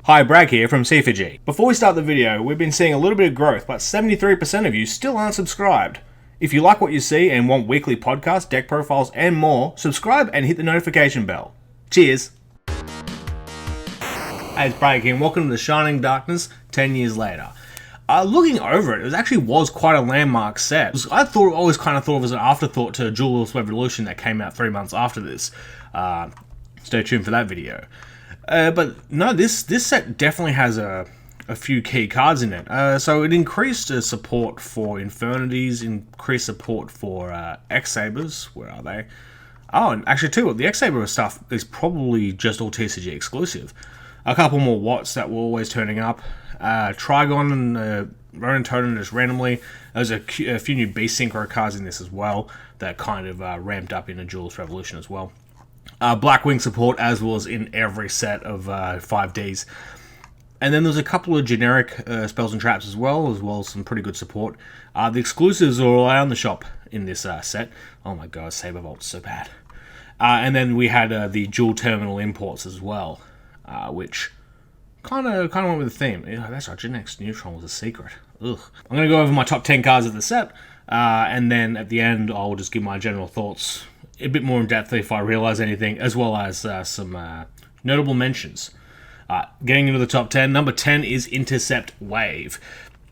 Hi, Bragg here from C4G. Before we start the video, we've been seeing a little bit of growth, but 73% of you still aren't subscribed. If you like what you see and want weekly podcasts, deck profiles, and more, subscribe and hit the notification bell. Cheers! Hey, it's Bragg here, and welcome to the Shining Darkness 10 years later. Looking over it, was quite a landmark set. I always kind of thought it was an afterthought to Jewel's Revolution that came out 3 months after this. Stay tuned for that video. But no, this set definitely has a few key cards in it. So it increased support for Infernities, increased support for X-Sabers. Where are they? Oh, and actually too, the X-Saber stuff is probably just all TCG exclusive. A couple more Watts that were always turning up. Trigon and Ronin Totem just randomly. There's a few new Beast Synchro cards in this as well that kind of ramped up in a Jewel's Revolution as well. Blackwing support as was in every set of 5Ds. And then there's a couple of generic spells and traps as well as some pretty good support. The exclusives are all around the shop in this set. Oh my god, Saber Volt's so bad. And then we had the dual terminal imports as well, which kind of went with the theme. Yeah, that's right, Genex Neutron was a secret. Ugh. I'm going to go over my top 10 cards of the set, and then at the end I'll just give my general thoughts a bit more in depth if I realise anything, as well as some notable mentions. Getting into the top 10, number 10 is Intercept Wave.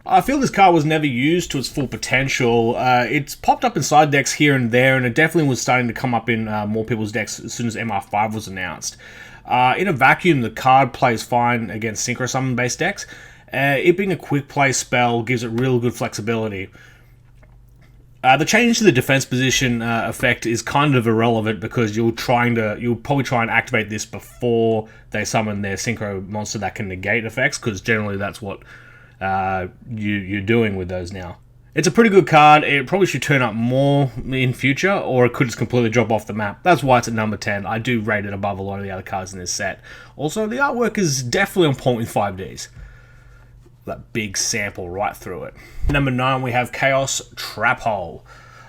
I feel this card was never used to its full potential. It's popped up in side decks here and there, and it definitely was starting to come up in more people's decks as soon as MR5 was announced. In a vacuum, the card plays fine against Synchro Summon based decks. It being a quick play spell gives it real good flexibility. The change to the defense position effect is kind of irrelevant because you'll probably try and activate this before they summon their synchro monster that can negate effects, because generally that's what you're doing with those now. It's a pretty good card. It probably should turn up more in future, or it could just completely drop off the map. That's why it's at number 10. I do rate it above a lot of the other cards in this set. Also, the artwork is definitely on point with 5Ds. That big sample right through it. Number 9, we have Chaos Trap Hole.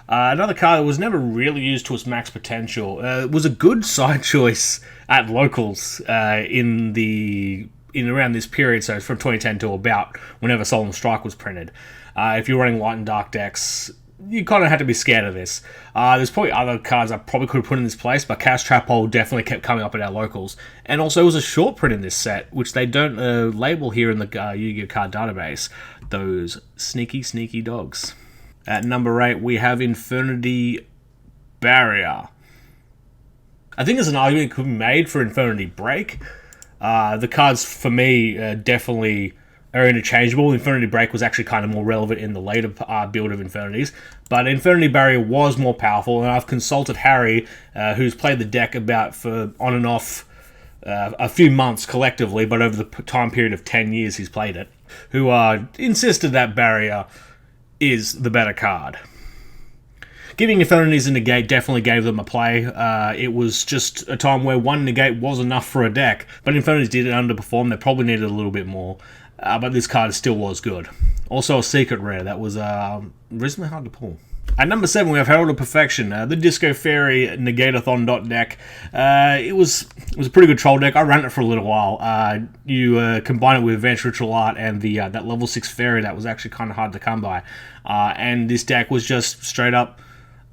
Another card that was never really used to its max potential. It was a good side choice at locals in around this period, so it's from 2010 to about whenever Solemn Strike was printed. If you're running light and dark decks, you kind of had to be scared of this. There's probably other cards I probably could have put in this place, but Chaos Trap Hole definitely kept coming up at our locals. And also it was a short print in this set, which they don't label here in the Yu-Gi-Oh! Card database. Those sneaky, sneaky dogs. At number 8, we have Infernity Barrier. I think there's an argument could be made for Infernity Break. The cards, for me, definitely are interchangeable. Infernity Break was actually kind of more relevant in the later build of Infinities, but Infernity Barrier was more powerful, and I've consulted Harry, who's played the deck about for on and off a few months collectively, but over the time period of 10 years he's played it, who insisted that Barrier is the better card. Giving Infinities a negate definitely gave them a play. It was just a time where one negate was enough for a deck, but Infinities did underperform. They probably needed a little bit more. But this card still was good. Also a secret rare that was reasonably hard to pull. At number 7, we have Herald of Perfection, the Disco Fairy Negatathon dot deck. It was a pretty good troll deck. I ran it for a little while. You combine it with Advanced Ritual Art and the that level 6 fairy that was actually kind of hard to come by. And this deck was just straight up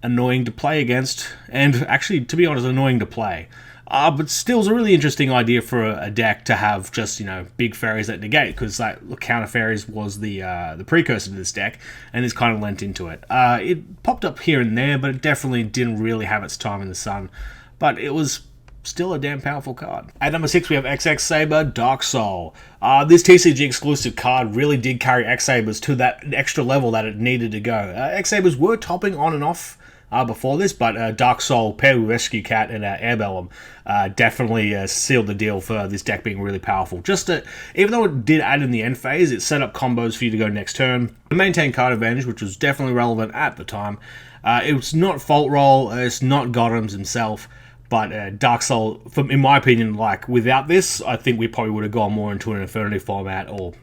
annoying to play against, and actually, to be honest, annoying to play. But still, it's a really interesting idea for a deck to have just, big fairies that negate, because counter fairies was the precursor to this deck, and it's kind of lent into it. It popped up here and there, but it definitely didn't really have its time in the sun. But it was still a damn powerful card. At number 6, we have X-Saber Dark Soul. This TCG exclusive card really did carry X-Sabers to that extra level that it needed to go. X-Sabers were topping on and off before this, but Dark Soul paired with Rescue Cat and Airbellum definitely sealed the deal for this deck being really powerful. Even though it did add in the end phase, it set up combos for you to go next turn to maintain card advantage, which was definitely relevant at the time. It's not Fault Roll, it's not Gotham's himself, but Dark Soul, in my opinion, without this, I think we probably would have gone more into an Infinity format, or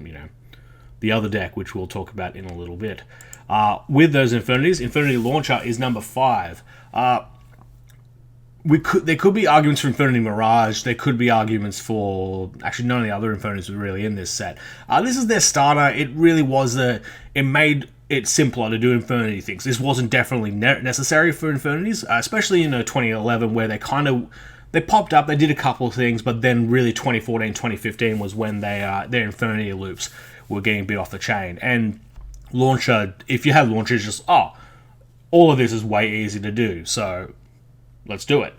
the other deck, which we'll talk about in a little bit. With those Infinities, Infinity Launcher is number 5. There could be arguments for Infinity Mirage. There could be arguments for... Actually, none of the other Infinities were really in this set. This is their starter. It really was it made it simpler to do Infinity things. This wasn't definitely necessary for Infinities, especially in 2011, where they popped up, they did a couple of things, but then really 2014, 2015 was when their Infinity loops were getting a bit off the chain. And Launcher, if you have Launcher, it's just, all of this is way easy to do, so let's do it.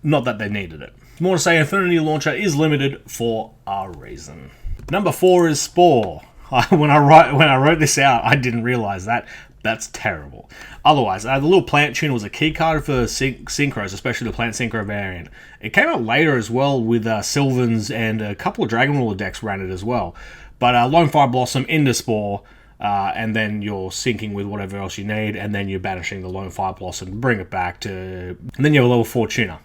Not that they needed it. More to say, Infinity Launcher is limited for a reason. Number 4 is Spore. When I wrote this out, I didn't realize that. That's terrible. Otherwise, the little plant tuner was a key card for synchros, especially the plant synchro variant. It came out later as well with Sylvans, and a couple of Dragon Ruler decks ran it as well. But Lone Fire Blossom into Spore, and then you're syncing with whatever else you need, and then you're banishing the Lone Fire Blossom, bring it back to... And then you have a level 4 tuner.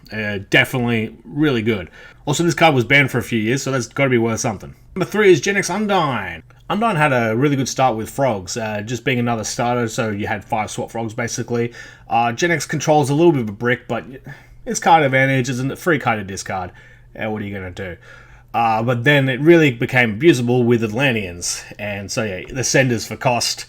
Definitely really good. Also, this card was banned for a few years, so that's got to be worth something. Number 3 is Genex Undyne. Undyne had a really good start with Frogs, just being another starter, so you had 5 swap Frogs, basically. Genex controls a little bit of a brick, but it's card advantage, isn't it? Free card to discard. What are you going to do? But then it really became abusable with Atlanteans, and so yeah, the Senders for cost,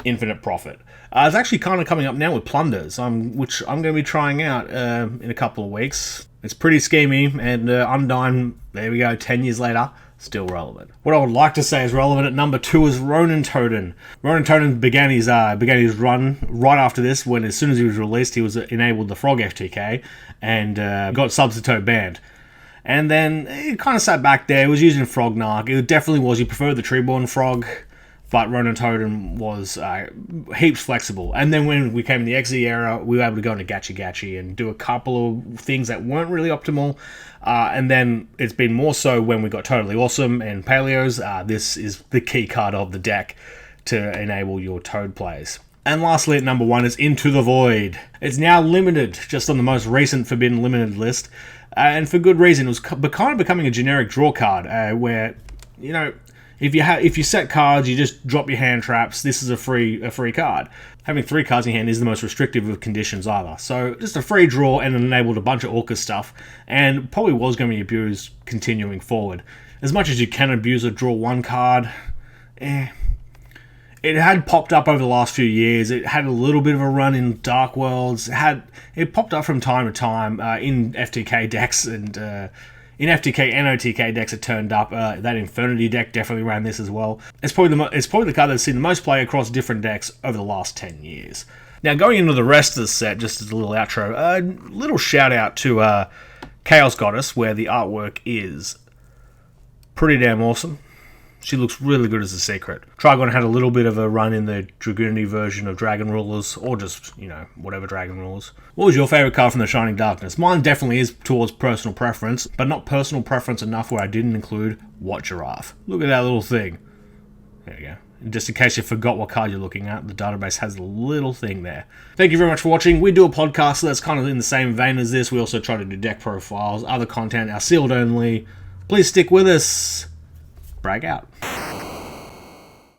infinite profit. It's actually kind of coming up now with Plunders, which I'm going to be trying out in a couple of weeks. It's pretty schemy, and Undyne, there we go, 10 years later, still relevant. What I would like to say is relevant at number 2 is Ronin Totem. Ronin Totem began his run right after this, when as soon as he was released, he was enabled the Frog FTK, and got Substitute banned. And then it kind of sat back there. It was using Frognark. It definitely was. You preferred the Treeborn Frog, but Ronin Totem was heaps flexible. And then when we came in the XZ era, we were able to go into Gachi Gachi and do a couple of things that weren't really optimal. And then it's been more so when we got Totally Awesome and Paleos. This is the key card of the deck to enable your Toad plays. And lastly, at number 1 is Into the Void. It's now limited, just on the most recent Forbidden Limited list. And for good reason. It was kind of becoming a generic draw card, where, if you set cards, you just drop your hand traps. This is a free card. Having 3 cards in your hand is the most restrictive of conditions either. So just a free draw, and it enabled a bunch of Orcus stuff, and probably was going to be abused continuing forward. As much as you can abuse a draw 1 card, It had popped up over the last few years. It had a little bit of a run in Dark Worlds. It popped up from time to time in FTK decks, and in FTK and OTK decks it turned up. That Infinity deck definitely ran this as well. It's probably the card that's seen the most play across different decks over the last 10 years. Now, going into the rest of the set, just as a little outro, a little shout out to Chaos Goddess, where the artwork is pretty damn awesome. She looks really good as a secret. Trigon had a little bit of a run in the Dragoonity version of Dragon Rulers, or just, whatever Dragon Rulers. What was your favourite card from the Shining Darkness? Mine definitely is towards personal preference, but not personal preference enough where I didn't include What Giraffe. Look at that little thing. There you go. And just in case you forgot what card you're looking at, the database has a little thing there. Thank you very much for watching. We do a podcast that's kind of in the same vein as this. We also try to do deck profiles, other content, our sealed only. Please stick with us. Brag out.